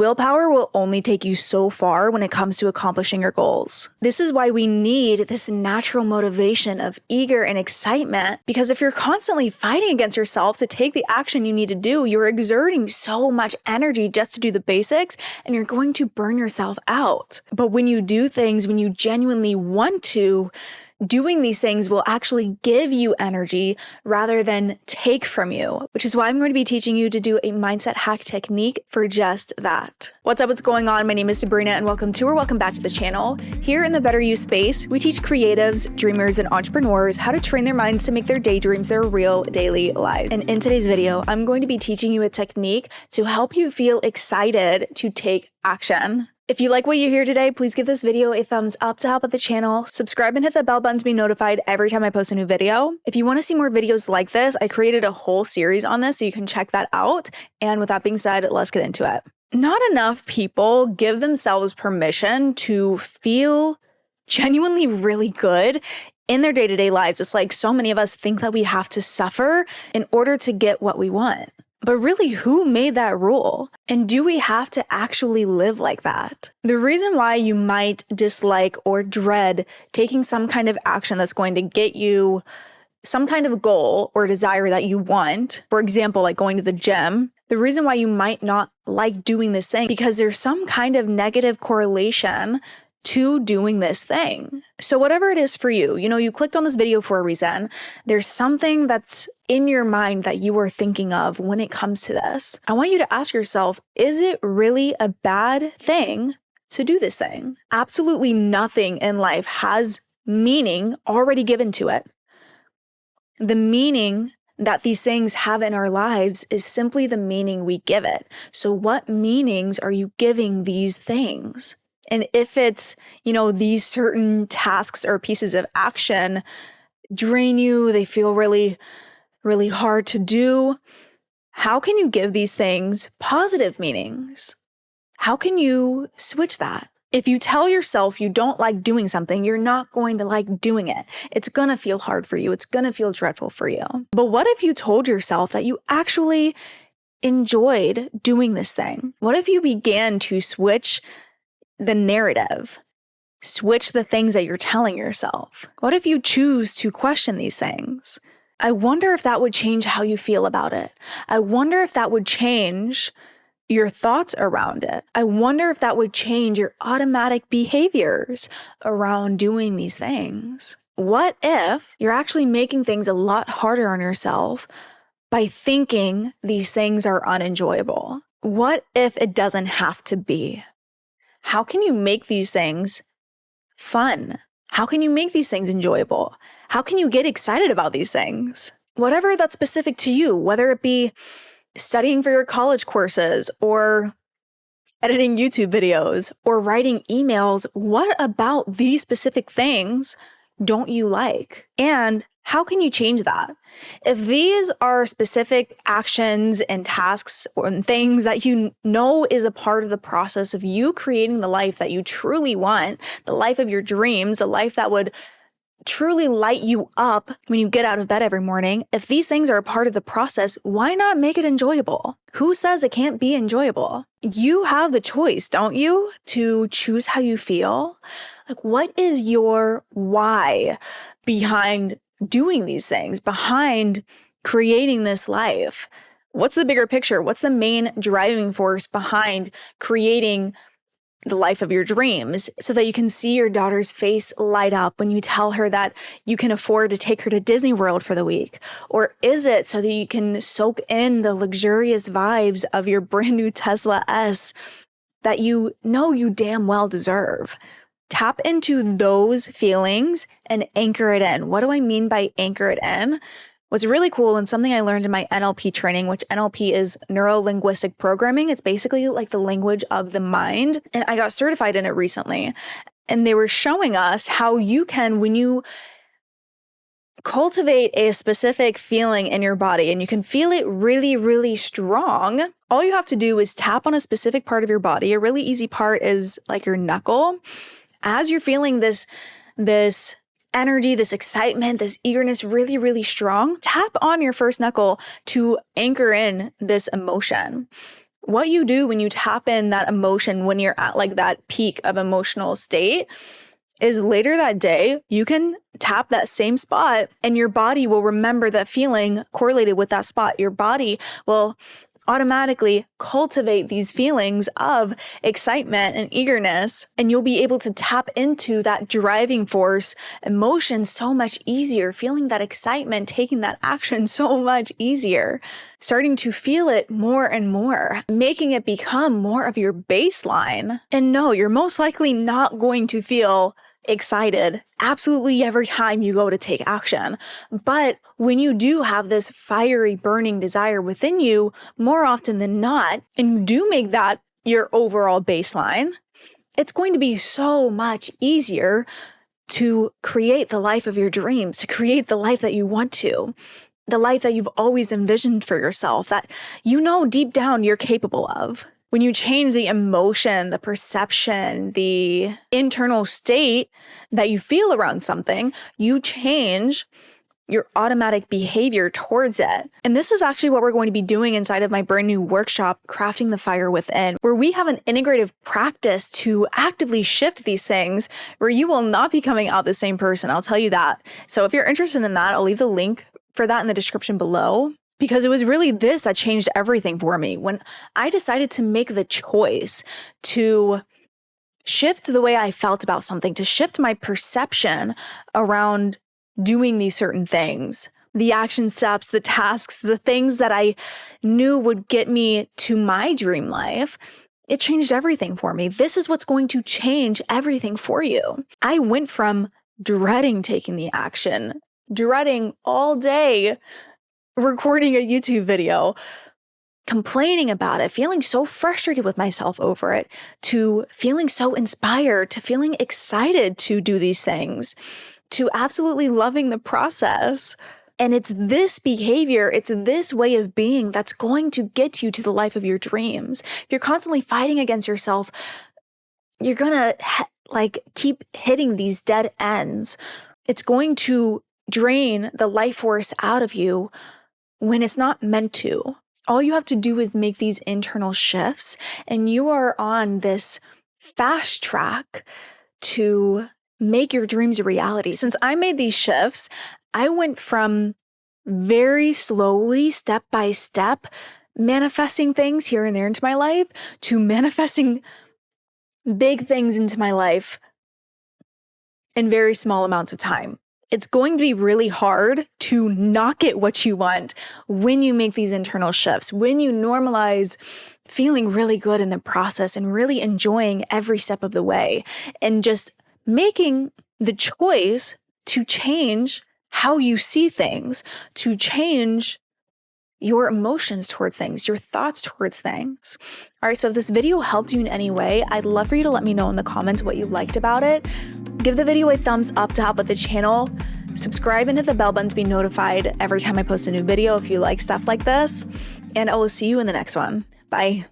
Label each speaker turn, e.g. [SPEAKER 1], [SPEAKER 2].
[SPEAKER 1] Willpower will only take you so far when it comes to accomplishing your goals. This is why we need this natural motivation of eager and excitement, because if you're constantly fighting against yourself to take the action you need to do, you're exerting so much energy just to do the basics, and you're going to burn yourself out. But when you do things, when you genuinely want to, doing these things will actually give you energy rather than take from you, which is why I'm going to be teaching you to do a mindset hack technique for just that. What's up? What's going on? My name is Sabrina and welcome back to the channel. Here in the Better You space, we teach creatives, dreamers, and entrepreneurs how to train their minds to make their daydreams their real daily life. And in today's video, I'm going to be teaching you a technique to help you feel excited to take action. If you like what you hear today, please give this video a thumbs up to help out the channel. Subscribe and hit the bell button to be notified every time I post a new video. If you want to see more videos like this, I created a whole series on this, so you can check that out. And with that being said, let's get into it. Not enough people give themselves permission to feel genuinely really good in their day-to-day lives. It's like so many of us think that we have to suffer in order to get what we want. But really, who made that rule? And do we have to actually live like that? The reason why you might dislike or dread taking some kind of action that's going to get you some kind of goal or desire that you want, for example, like going to the gym, the reason why you might not like doing this thing because there's some kind of negative correlation to doing this thing. So whatever it is for you, you clicked on this video for a reason. There's something that's in your mind that you are thinking of when it comes to this. I want you to ask yourself, is it really a bad thing to do this thing? Absolutely nothing in life has meaning already given to it. The meaning that these things have in our lives is simply the meaning we give it. So what meanings are you giving these things? And if it's, these certain tasks or pieces of action drain you, they feel really, really hard to do, how can you give these things positive meanings? How can you switch that? If you tell yourself you don't like doing something, you're not going to like doing it. It's going to feel hard for you. It's going to feel dreadful for you. But what if you told yourself that you actually enjoyed doing this thing? What if you began to switch the narrative, switch the things that you're telling yourself? What if you choose to question these things? I wonder if that would change how you feel about it. I wonder if that would change your thoughts around it. I wonder if that would change your automatic behaviors around doing these things. What if you're actually making things a lot harder on yourself by thinking these things are unenjoyable? What if it doesn't have to be? How can you make these things fun? How can you make these things enjoyable? How can you get excited about these things? Whatever that's specific to you, whether it be studying for your college courses or editing YouTube videos or writing emails, what about these specific things don't you like? And how can you change that? If these are specific actions and tasks and things that you know is a part of the process of you creating the life that you truly want, the life of your dreams, the life that would truly light you up when you get out of bed every morning, if these things are a part of the process, why not make it enjoyable? Who says it can't be enjoyable? You have the choice, don't you, to choose how you feel? Like, what is your why behind doing these things, behind creating this life? What's the bigger picture? What's the main driving force behind creating the life of your dreams so that you can see your daughter's face light up when you tell her that you can afford to take her to Disney World for the week? Or is it so that you can soak in the luxurious vibes of your brand new Tesla S that you know you damn well deserve? Tap into those feelings and anchor it in. What do I mean by anchor it in? What's really cool and something I learned in my NLP training, which NLP is neuro-linguistic programming. It's basically like the language of the mind. And I got certified in it recently. And they were showing us how you can, when you cultivate a specific feeling in your body and you can feel it really, really strong, all you have to do is tap on a specific part of your body. A really easy part is like your knuckle. As you're feeling this energy, this excitement, this eagerness really, really strong, tap on your first knuckle to anchor in this emotion. What you do when you tap in that emotion, when you're at like that peak of emotional state, is later that day, you can tap that same spot and your body will remember that feeling correlated with that spot. Your body will automatically cultivate these feelings of excitement and eagerness, and you'll be able to tap into that driving force emotion so much easier, feeling that excitement, taking that action so much easier, starting to feel it more and more, making it become more of your baseline. And no, you're most likely not going to feel excited absolutely every time you go to take action. But when you do have this fiery, burning desire within you, more often than not, and you do make that your overall baseline, it's going to be so much easier to create the life of your dreams, to create the life that you want to, the life that you've always envisioned for yourself, that you know deep down you're capable of. When you change the emotion, the perception, the internal state that you feel around something, you change your automatic behavior towards it. And this is actually what we're going to be doing inside of my brand new workshop, Crafting the Fire Within, where we have an integrative practice to actively shift these things, where you will not be coming out the same person. I'll tell you that. So if you're interested in that, I'll leave the link for that in the description below. Because it was really this that changed everything for me. When I decided to make the choice to shift the way I felt about something, to shift my perception around doing these certain things, the action steps, the tasks, the things that I knew would get me to my dream life, it changed everything for me. This is what's going to change everything for you. I went from dreading taking the action, dreading all day, recording a YouTube video, complaining about it, feeling so frustrated with myself over it, to feeling so inspired, to feeling excited to do these things, to absolutely loving the process. And it's this behavior, it's this way of being that's going to get you to the life of your dreams. If you're constantly fighting against yourself, you're gonna keep hitting these dead ends. It's going to drain the life force out of you when it's not meant to. All you have to do is make these internal shifts, and you are on this fast track to make your dreams a reality. Since I made these shifts, I went from very slowly, step by step, manifesting things here and there into my life to manifesting big things into my life in very small amounts of time. It's going to be really hard to not get what you want when you make these internal shifts, when you normalize feeling really good in the process and really enjoying every step of the way, and just making the choice to change how you see things, to change your emotions towards things, your thoughts towards things. All right, so if this video helped you in any way, I'd love for you to let me know in the comments what you liked about it. Give the video a thumbs up to help with the channel. Subscribe and hit the bell button to be notified every time I post a new video if you like stuff like this. And I will see you in the next one. Bye.